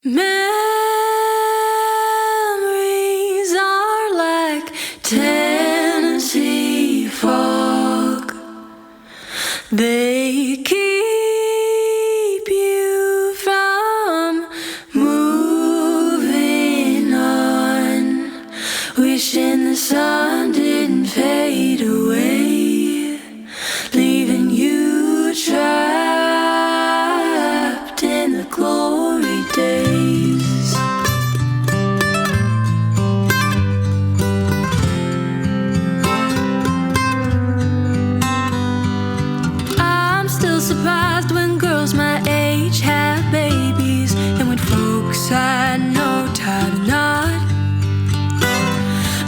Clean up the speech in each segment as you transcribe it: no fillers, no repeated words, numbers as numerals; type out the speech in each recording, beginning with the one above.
Memories are like Tennessee fog. They keep you from moving on, wishing the sun didn't fade away, leaving you trapped in the glory days. I'm still surprised when girls my age have babies, and when folks I know tie the knot.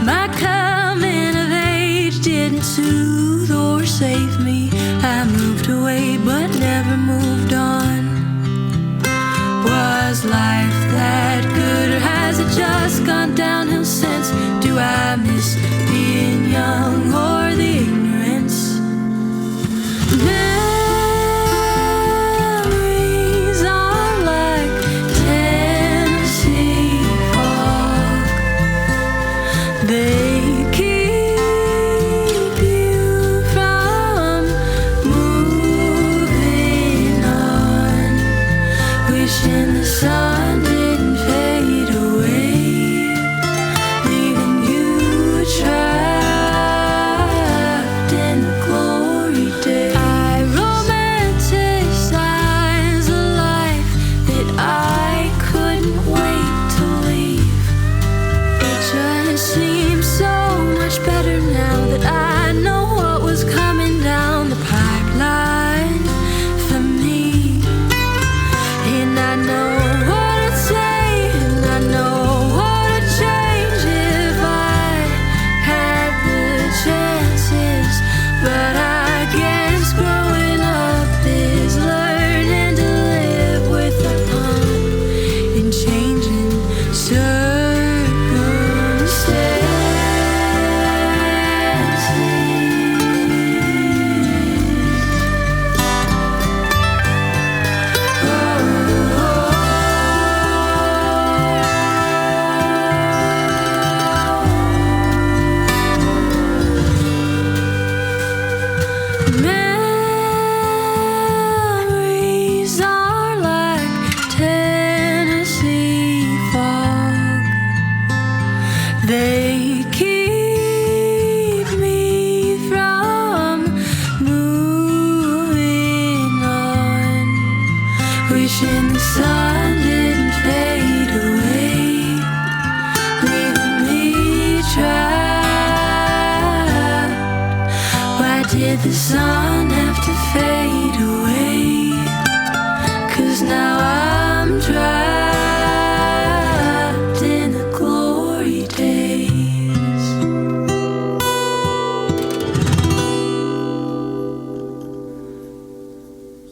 My coming of age didn't soothe or save me. I moved away but never moved on. Was life that good, or has it just gone downhill since? Do I miss being young or the ignorance? Memories are like Tennessee fog. They keep you from moving on, wishing the sun didn't fade away, leaving you trapped in the glory days. I romanticize a life that I couldn't wait to leave. It just seems so much better now that I know what was coming down the pipeline for me. And I know what I'd say, and I know what I'd change if I had the chances. But I guess growing up is learning to live with the fun in changing circumstances. Memories are like Tennessee fog. They keep me from moving on, wishing the sun didn't fade away, leaving me trapped. Why did the sun have to fade away? 'Cause now I'm trapped in the glory days.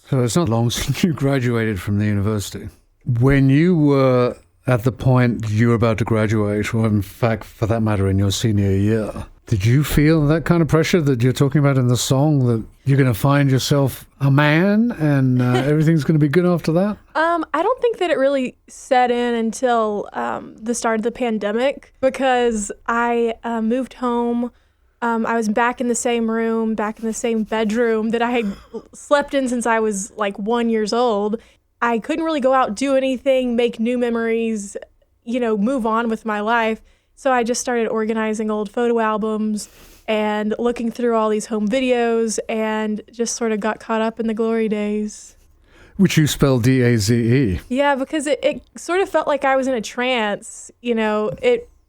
So it's not long since you graduated from the university. When you were at the point you were about to graduate, or in fact, for that matter, in your senior year, did you feel that kind of pressure that you're talking about in the song, that you're going to find yourself a man and everything's going to be good after that? I don't think that it really set in until the start of the pandemic, because I moved home. I was back in the same room, back in the same bedroom that I had slept in since I was like 1 year old. I couldn't really go out, do anything, make new memories, move on with my life. So I just started organizing old photo albums and looking through all these home videos, and just sort of got caught up in the glory days. Which you spell D-A-Z-E. Yeah, because it sort of felt like I was in a trance.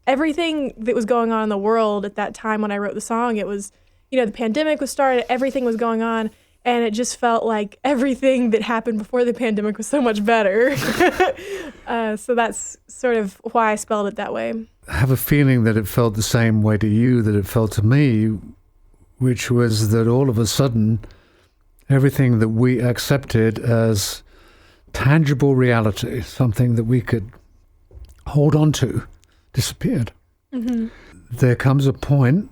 Everything that was going on in the world at that time when I wrote the song, it was, the pandemic was started, everything was going on, and it just felt like everything that happened before the pandemic was so much better. So that's sort of why I spelled it that way. I have a feeling that it felt the same way to you that it felt to me, which was that all of a sudden, everything that we accepted as tangible reality, something that we could hold on to, disappeared. Mm-hmm. There comes a point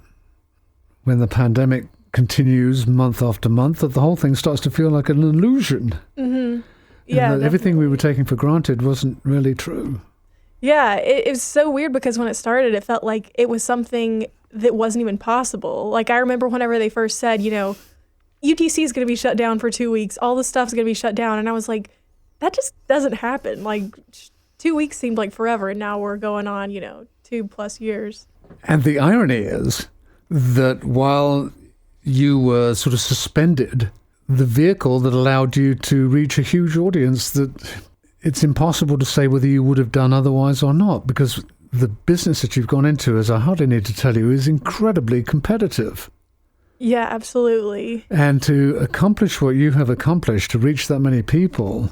when the pandemic continues month after month that the whole thing starts to feel like an illusion. Mm-hmm. Yeah, and that everything we were taking for granted wasn't really true. Yeah, it was so weird because when it started, it felt like it was something that wasn't even possible. Like, I remember whenever they first said, UTC is going to be shut down for 2 weeks. All the stuff's going to be shut down. And I was like, that just doesn't happen. Like, 2 weeks seemed like forever. And now we're going on, 2+ years. And the irony is that while you were sort of suspended, the vehicle that allowed you to reach a huge audience, that it's impossible to say whether you would have done otherwise or not, because the business that you've gone into, as I hardly need to tell you, is incredibly competitive. Yeah, absolutely. And to accomplish what you have accomplished, to reach that many people,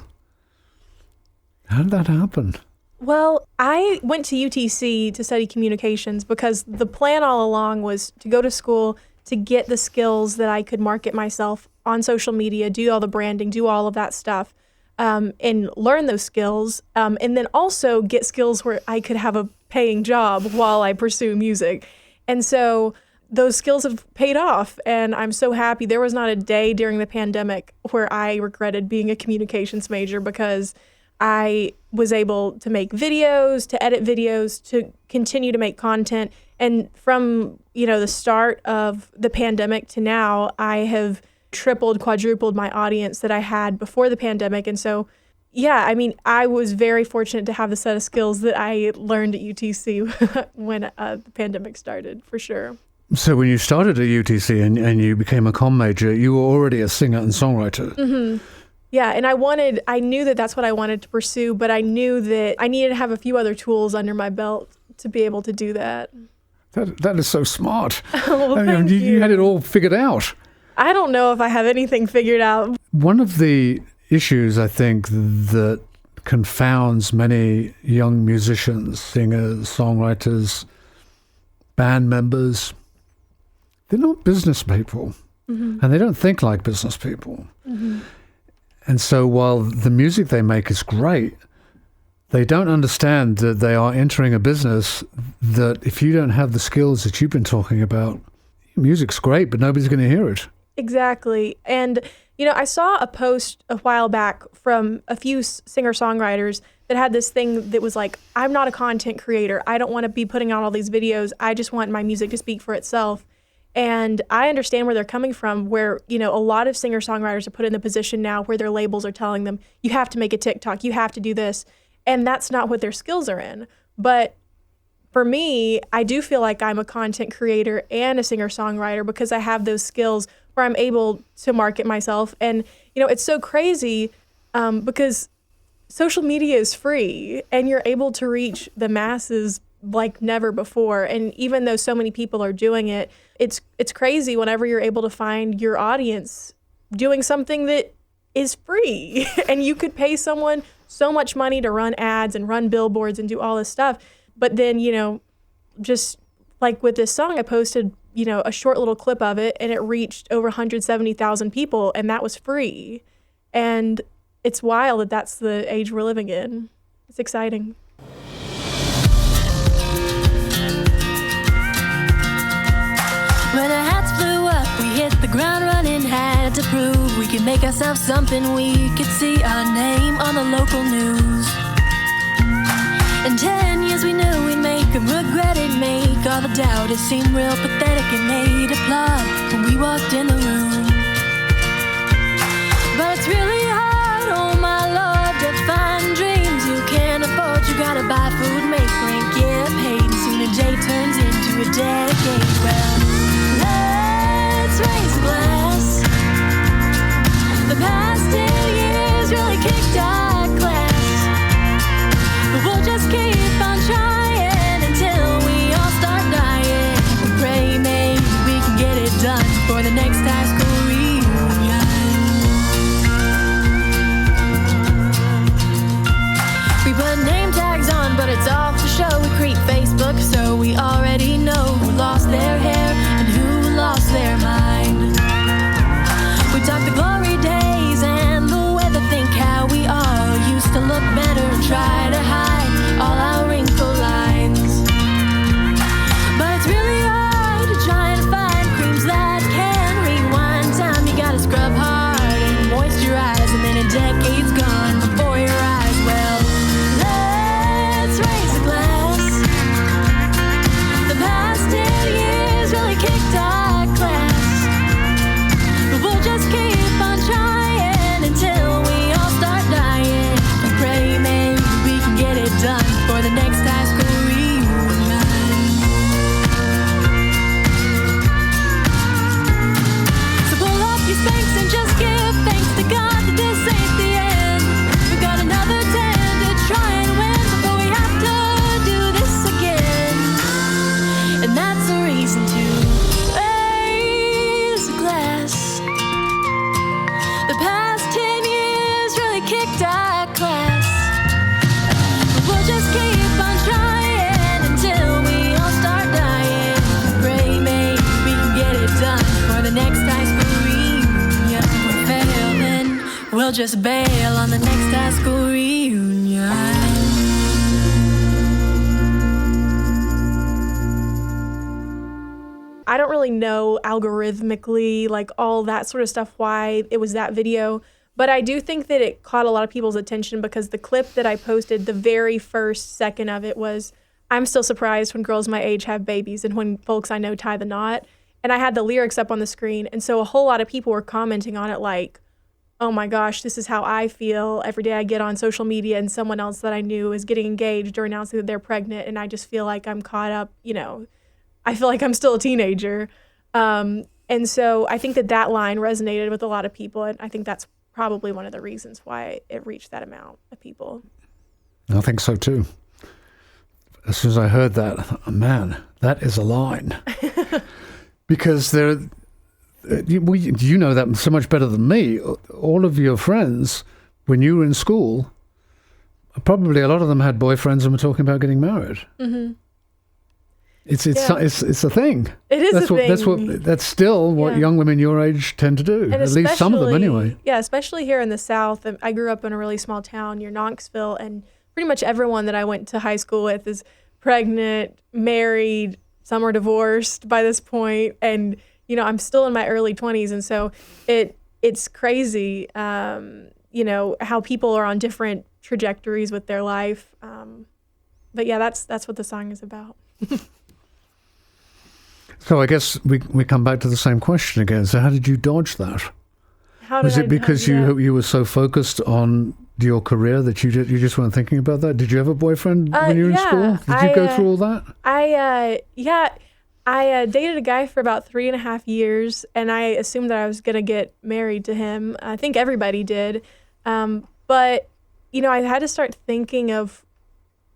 how did that happen? Well, I went to UTC to study communications because the plan all along was to go to school to get the skills that I could market myself on social media, do all the branding, do all of that stuff, and learn those skills, and then also get skills where I could have a paying job while I pursue music. And so those skills have paid off, and I'm so happy. There was not a day during the pandemic where I regretted being a communications major, because I was able to make videos, to edit videos, to continue to make content. And from, the start of the pandemic to now, I have tripled, quadrupled my audience that I had before the pandemic. And so, yeah, I mean, I was very fortunate to have the set of skills that I learned at UTC when the pandemic started, for sure. So when you started at UTC and you became a comm major, you were already a singer and songwriter. Mm-hmm. Yeah, and I knew that that's what I wanted to pursue, but I knew that I needed to have a few other tools under my belt to be able to do that. That is so smart. Well, thank you. You had it all figured out. I don't know if I have anything figured out. One of the issues, I think, that confounds many young musicians, singers, songwriters, band members, they're not business people, and they don't think like business people. Mm-hmm. And so while the music they make is great, they don't understand that they are entering a business that if you don't have the skills that you've been talking about, music's great, but nobody's going to hear it. Exactly. And, I saw a post a while back from a few singer-songwriters that had this thing that was like, I'm not a content creator. I don't want to be putting out all these videos. I just want my music to speak for itself. And I understand where they're coming from, where, a lot of singer-songwriters are put in the position now where their labels are telling them, you have to make a TikTok, you have to do this. And that's not what their skills are in. But for me, I do feel like I'm a content creator and a singer-songwriter because I have those skills where I'm able to market myself. And, it's so crazy because social media is free and you're able to reach the masses like never before. And even though so many people are doing it, it's crazy whenever you're able to find your audience doing something that is free. And you could pay someone so much money to run ads and run billboards and do all this stuff. But then, just like with this song, I posted, a short little clip of it, and it reached over 170,000 people, and that was free. And it's wild that that's the age we're living in. It's exciting. When our hats flew up, we hit the ground running, had to prove we could make ourselves something. We could see our name on the local news. In 10 years we knew we'd make them regret it, make all the doubters seem real pathetic, and they'd applaud when we walked in the room. But it's really hard, oh my Lord, to find dreams you can't afford. You gotta buy food, make rent, get paid, and soon a day turns into a decade. Well, let's raise a glass. The past 10 years really kicked our class, but we'll just keep on trying until we all start dying. We pray maybe we can get it done for the next high school reunion. We put name tags on, but it's all for show. We create Facebook so we already know who lost their hair just bail on the next high school reunion. I don't really know algorithmically, like all that sort of stuff, why it was that video. But I do think that it caught a lot of people's attention because the clip that I posted, the very first second of it was, I'm still surprised when girls my age have babies and when folks I know tie the knot. And I had the lyrics up on the screen. And so a whole lot of people were commenting on it like, oh my gosh, this is how I feel every day I get on social media and someone else that I knew is getting engaged or announcing that they're pregnant. And I just feel like I'm caught up, I feel like I'm still a teenager. And so I think that line resonated with a lot of people. And I think that's probably one of the reasons why it reached that amount of people. I think so too. As soon as I heard that, man, that is a line. Because you know that so much better than me. All of your friends, when you were in school, probably a lot of them had boyfriends and were talking about getting married. Mm-hmm. It's a thing. It is a thing. That's still what young women your age tend to do. At least some of them, anyway. Yeah, especially here in the South. I grew up in a really small town near Knoxville, and pretty much everyone that I went to high school with is pregnant, married. Some are divorced by this point, and I'm still in my early 20s, and so it's crazy. How people are on different trajectories with their life. But yeah, that's what the song is about. So I guess we come back to the same question again. So how did you dodge that? Was it because you were so focused on your career that you just weren't thinking about that? Did you have a boyfriend when you were in school? Did you go through all that? I dated a guy for about 3.5 years, and I assumed that I was going to get married to him. I think everybody did. But, I had to start thinking of,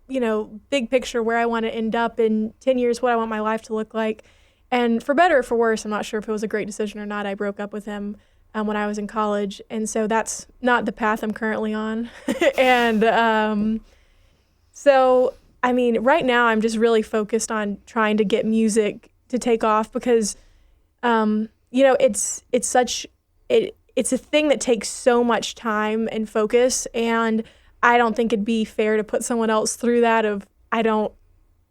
big picture, where I want to end up in 10 years, what I want my life to look like. And for better or for worse, I'm not sure if it was a great decision or not, I broke up with him when I was in college. And so that's not the path I'm currently on. And so, right now I'm just really focused on trying to get music to take off because, it's a thing that takes so much time and focus. And I don't think it'd be fair to put someone else through that I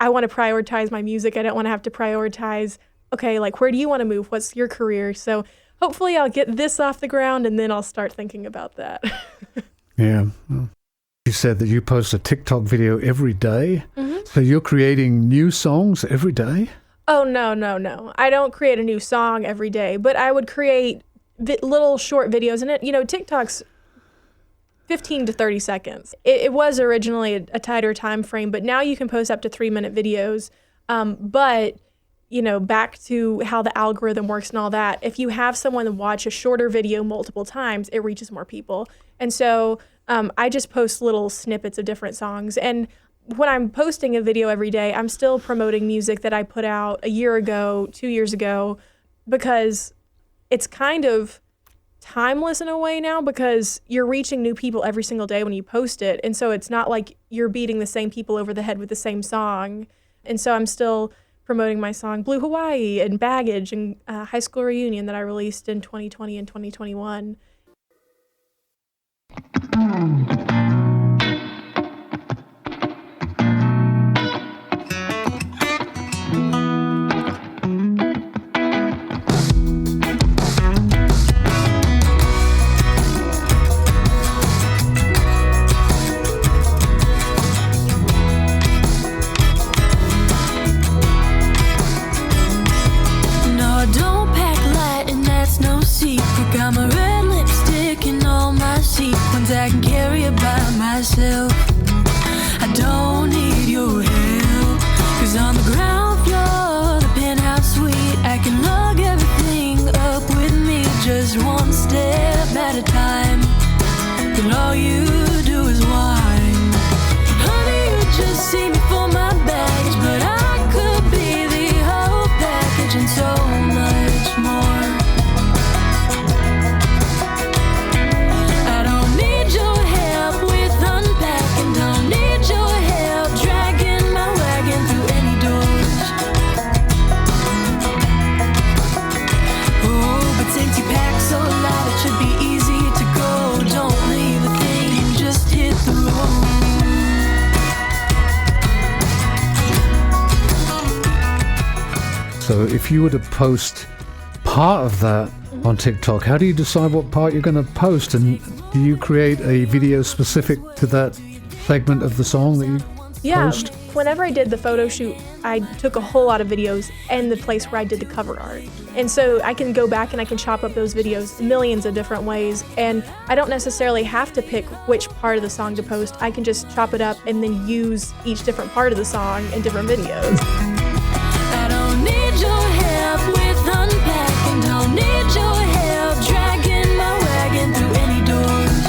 want to prioritize my music. I don't want to have to prioritize, okay, like, where do you want to move? What's your career? So hopefully I'll get this off the ground and then I'll start thinking about that. Yeah. Well, you said that you post a TikTok video every day. Mm-hmm. So you're creating new songs every day? Oh, no. I don't create a new song every day, but I would create little short videos. And TikTok's 15 to 30 seconds. It was originally a tighter time frame, but now you can post up to 3-minute videos. But, back to how the algorithm works and all that, if you have someone watch a shorter video multiple times, it reaches more people. And so I just post little snippets of different songs. And when I'm posting a video every day, I'm still promoting music that I put out a year ago, 2 years ago, because it's kind of timeless in a way now because you're reaching new people every single day when you post it. And so it's not like you're beating the same people over the head with the same song. And so I'm still promoting my song Blue Hawaii and Baggage and High School Reunion that I released in 2020 and 2021. Got my red lipstick in all my sequins. I can carry a body So if you were to post part of that on TikTok, how do you decide what part you're going to post? And do you create a video specific to that segment of the song that you post? Whenever I did the photo shoot, I took a whole lot of videos and the place where I did the cover art. And so I can go back and I can chop up those videos millions of different ways. And I don't necessarily have to pick which part of the song to post. I can just chop it up and then use each different part of the song in different videos. I don't need your help with unpacking, don't need your help dragging my wagon through any doors.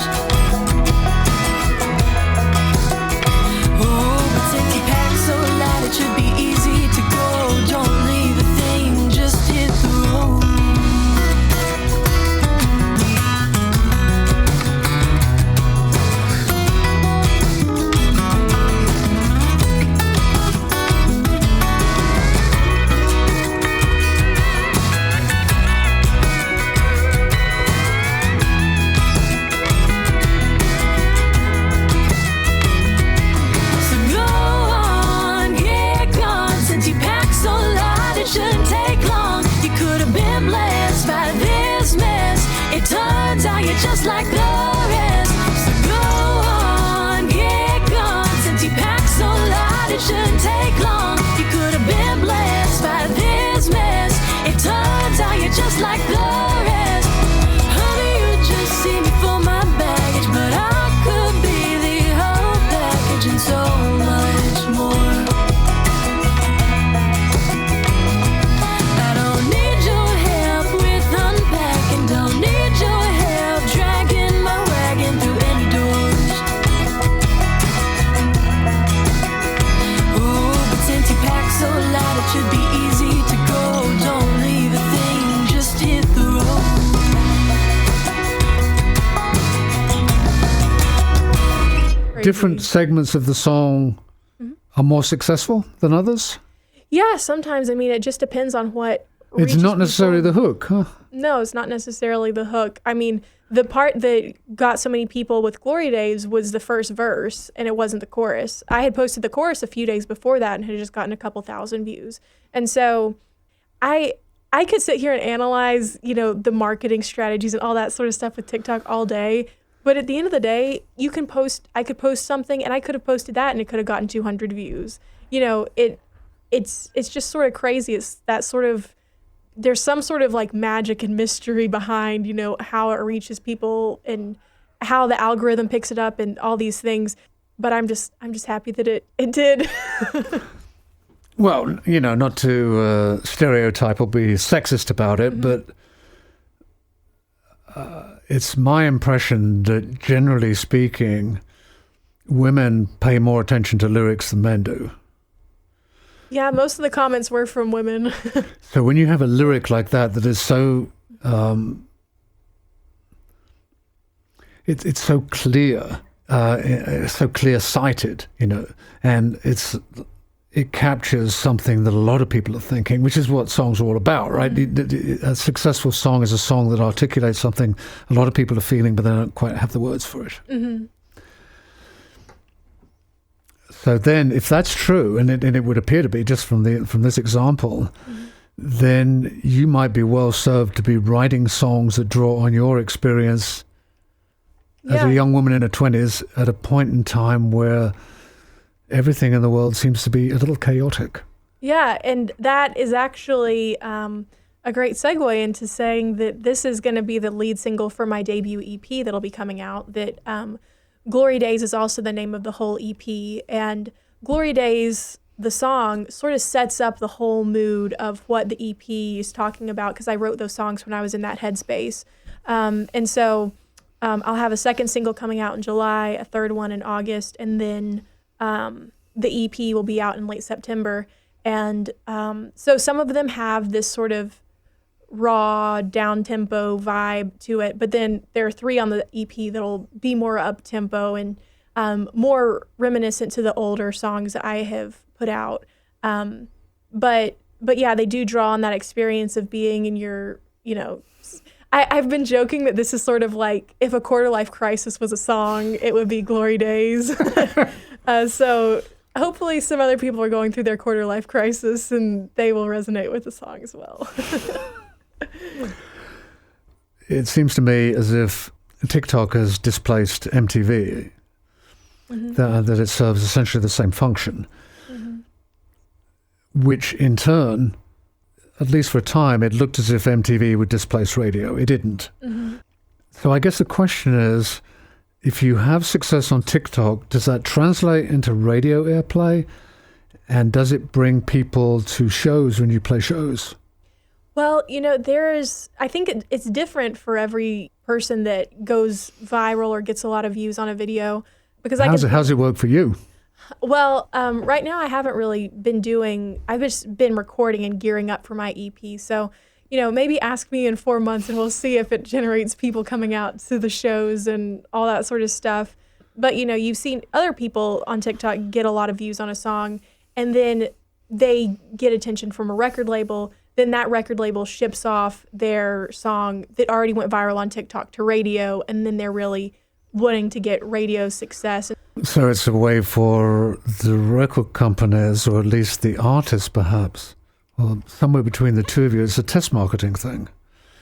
Oh, but since you pack so light, it should be easy to go. Don't leave a thing, just hit the road. Shouldn't take long. You could have been blessed by this mess. It turns out you're just like the rest. So go on, get gone. Since you packed so light, it shouldn't take long. You could have been blessed by this mess. It turns out you're just like the rest. Honey, you just see me for my baggage, but I could be the whole package and so much more. So loud it should be easy to go. Don't leave a thing, just hit the road. Different segments of the song are more successful than others? Yeah, sometimes. I mean, it just depends on what It's not necessarily the hook, huh? No, it's not necessarily the hook. I mean, the part that got so many people with Glory Days was the first verse, and it wasn't the chorus. I had posted the chorus a few days before that and had just gotten a couple thousand views. And so I could sit here and analyze, the marketing strategies and all that sort of stuff with TikTok all day. But at the end of the day, I could post something and I could have posted that and it could have gotten 200 views. It's just sort of crazy. It's that sort of, there's some sort of like magic and mystery behind, how it reaches people and how the algorithm picks it up and all these things. But I'm just happy that it did. Well, not to stereotype or be sexist about it, but it's my impression that generally speaking, women pay more attention to lyrics than men do. Yeah, most of the comments were from women. So when you have a lyric like that is so, it's so clear, so clear-sighted, and it captures something that a lot of people are thinking, which is what songs are all about, right? A successful song is a song that articulates something a lot of people are feeling, but they don't quite have the words for it. Mm-hmm. So then, if that's true, and it would appear to be just from this example, then you might be well served to be writing songs that draw on your experience as a young woman in her 20s at a point in time where everything in the world seems to be a little chaotic. Yeah, and that is actually a great segue into saying that this is going to be the lead single for my debut EP that'll be coming out. That Glory Days is also the name of the whole EP, and Glory Days, the song, sort of sets up the whole mood of what the EP is talking about, because I wrote those songs when I was in that headspace. And so I'll have a second single coming out in July, a third one in August, and then the EP will be out in late September. And so some of them have this sort of raw, down-tempo vibe to it, but then there are 3 on the EP that'll be more up-tempo and more reminiscent to the older songs that I have put out. But yeah, they do draw on that experience of being in your, I've been joking that this is sort of like if a quarter-life crisis was a song, it would be Glory Days. So hopefully some other people are going through their quarter life crisis and they will resonate with the song as well. It seems to me as if TikTok has displaced MTV, that it serves essentially the same function, which in turn, at least for a time, it looked as if MTV would displace radio. It didn't. So I guess the question is, if you have success on TikTok, does that translate into radio airplay? And does it bring people to shows when you play shows? Well, I think it's different for every person that goes viral or gets a lot of views on a video. Because how's it work for you? Well, right now I haven't really been I've just been recording and gearing up for my EP. So, maybe ask me in 4 months and we'll see if it generates people coming out to the shows and all that sort of stuff. But, you've seen other people on TikTok get a lot of views on a song and then they get attention from a record label. Then that record label ships off their song that already went viral on TikTok to radio, and then they're really wanting to get radio success. So it's a way for the record companies, or at least the artists perhaps, well, somewhere between the two of you, it's a test marketing thing.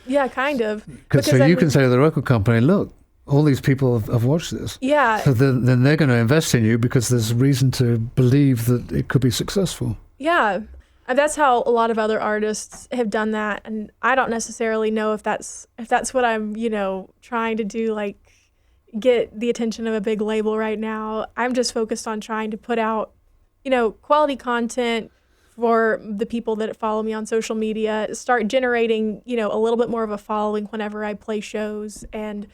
Yeah, kind of. So you can say to the record company, look, all these people have watched this. Yeah. So then they're going to invest in you because there's reason to believe that it could be successful. Yeah. And that's how a lot of other artists have done that. And I don't necessarily know if that's what I'm, trying to do, like get the attention of a big label right now. I'm just focused on trying to put out, quality content for the people that follow me on social media, start generating, a little bit more of a following whenever I play shows, and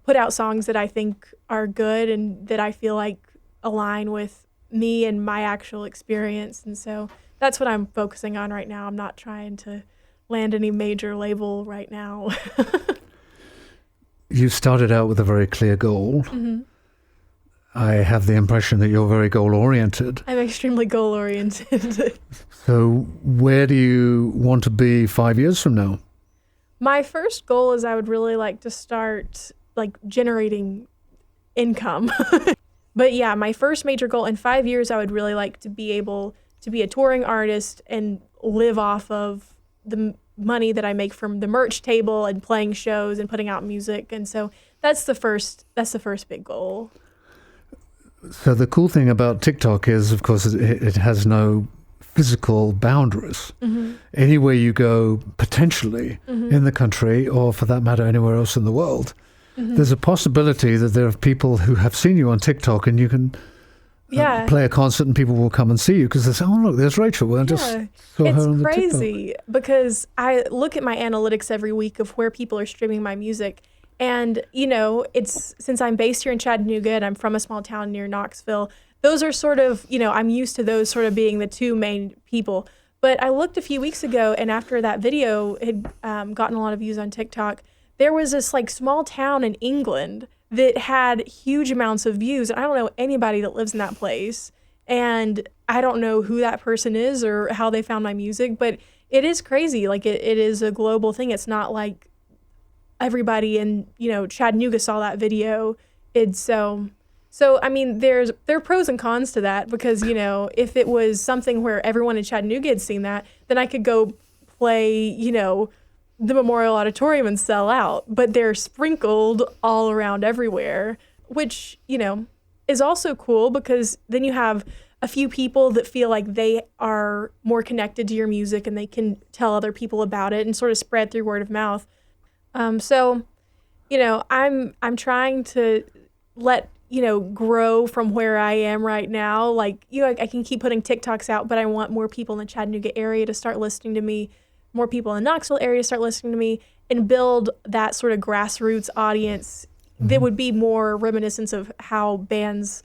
put out songs that I think are good and that I feel like align with me and my actual experience. And so that's what I'm focusing on right now. I'm not trying to land any major label right now. You started out with a very clear goal. I have the impression that you're very goal-oriented. I'm extremely goal-oriented. So where do you want to be 5 years from now? My first goal is I would really like to start generating income. But yeah, my first major goal in 5 years, I would really like to be able to be a touring artist and live off of the money that I make from the merch table and playing shows and putting out music. And so that's the first big goal. So the cool thing about TikTok is, of course, it has no physical boundaries. Anywhere you go, potentially, in the country, or for that matter, anywhere else in the world, there's a possibility that there are people who have seen you on TikTok and you can play a concert and people will come and see you because they say, oh, look, there's Rachel. Well, just saw her on the TikTok. It's crazy because I look at my analytics every week of where people are streaming my music. And, it's since I'm based here in Chattanooga and I'm from a small town near Knoxville, those are sort of, I'm used to those sort of being the two main people. But I looked a few weeks ago, and after that video had gotten a lot of views on TikTok, there was this small town in England that had huge amounts of views. And I don't know anybody that lives in that place. And I don't know who that person is or how they found my music, but it is crazy. It is a global thing. It's not like everybody in, Chattanooga saw that video. It's so I mean, there are pros and cons to that because, if it was something where everyone in Chattanooga had seen that, then I could go play, the Memorial Auditorium and sell out. But they're sprinkled all around everywhere, which, is also cool because then you have a few people that feel like they are more connected to your music and they can tell other people about it and sort of spread through word of mouth. So, I'm trying to let, grow from where I am right now. I can keep putting TikToks out, but I want more people in the Chattanooga area to start listening to me, more people in the Knoxville area to start listening to me, and build that sort of grassroots audience that would be more reminiscent of how bands,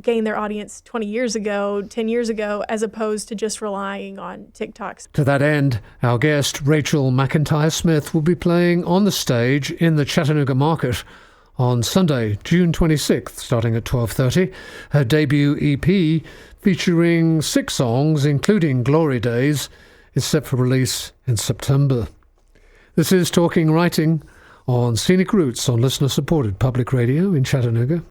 gained their audience 20 years ago, 10 years ago, as opposed to just relying on TikToks. To that end, our guest, Rachel McIntyre Smith, will be playing on the stage in the Chattanooga market on Sunday, June 26th, starting at 12:30. Her debut EP, featuring 6 songs, including Glory Days, is set for release in September. This is Talking Writing on Scenic Roots on listener-supported public radio in Chattanooga.